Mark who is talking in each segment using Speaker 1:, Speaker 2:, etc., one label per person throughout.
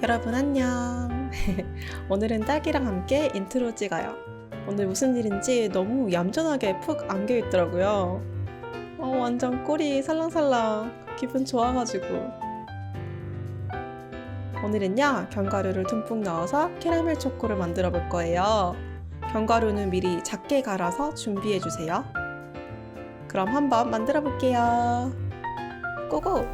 Speaker 1: 여러분 안녕. 오늘은 딸기랑 함께 인트로 찍어요. 오늘 무슨 일인지 너무 얌전하게 푹 안겨 있더라고요. 완전 꼬리 살랑살랑 기분 좋아가지고. 오늘은요 견과류를 듬뿍 넣어서 캐러멜 초코를 만들어 볼 거예요. 견과류는 미리 작게 갈아서 준비해 주세요. 그럼 한번 만들어 볼게요. 고고!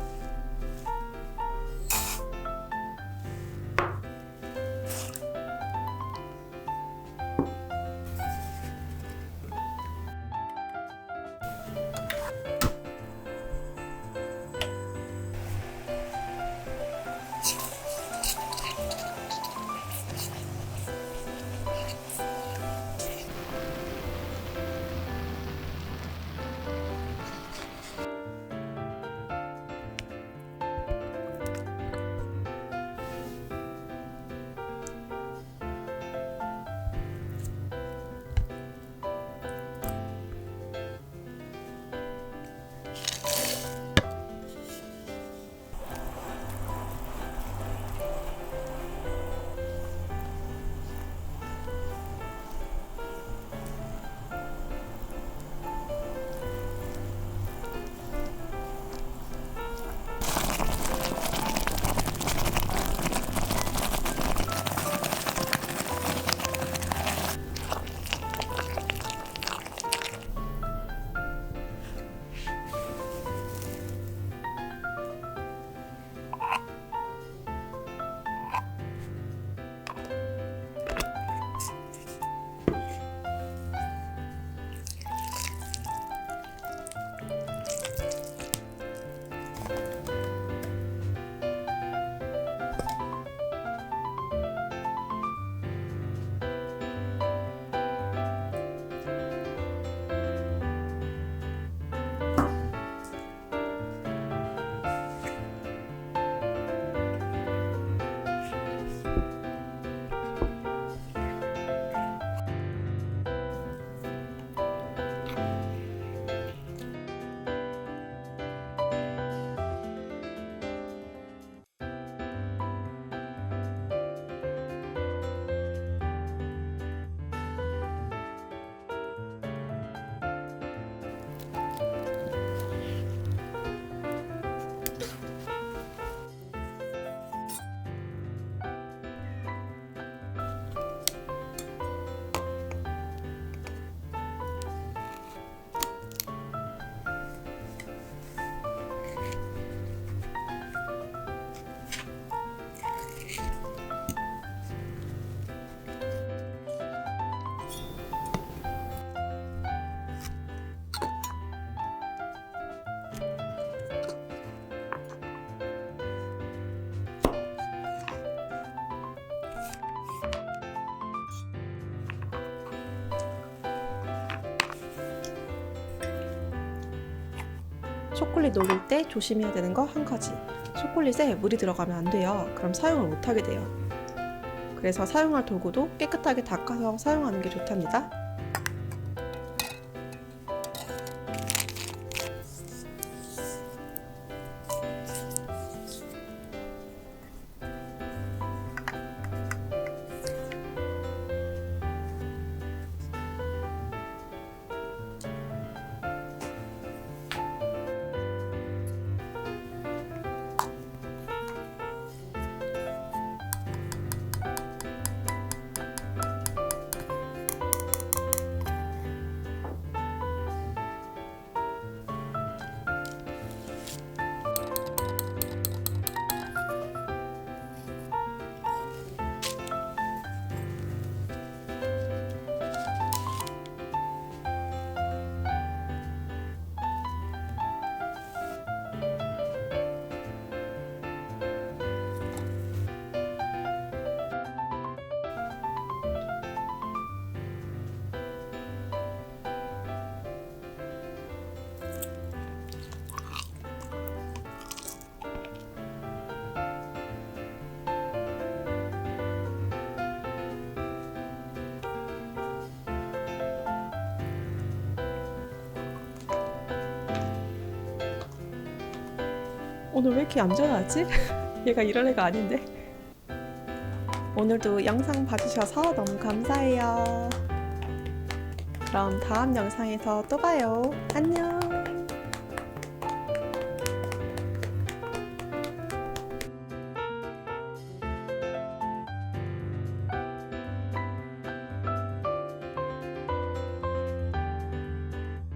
Speaker 1: 초콜릿 녹일 때 조심해야 되는 거 한 가지. 초콜릿에 물이 들어가면 안 돼요. 그럼 사용을 못 하게 돼요. 그래서 사용할 도구도 깨끗하게 닦아서 사용하는 게 좋답니다. 오늘 왜 이렇게 얌전하지? 얘가 이럴 애가 아닌데. 오늘도 영상 봐주셔서 너무 감사해요. 그럼 다음 영상에서 또 봐요. 안녕.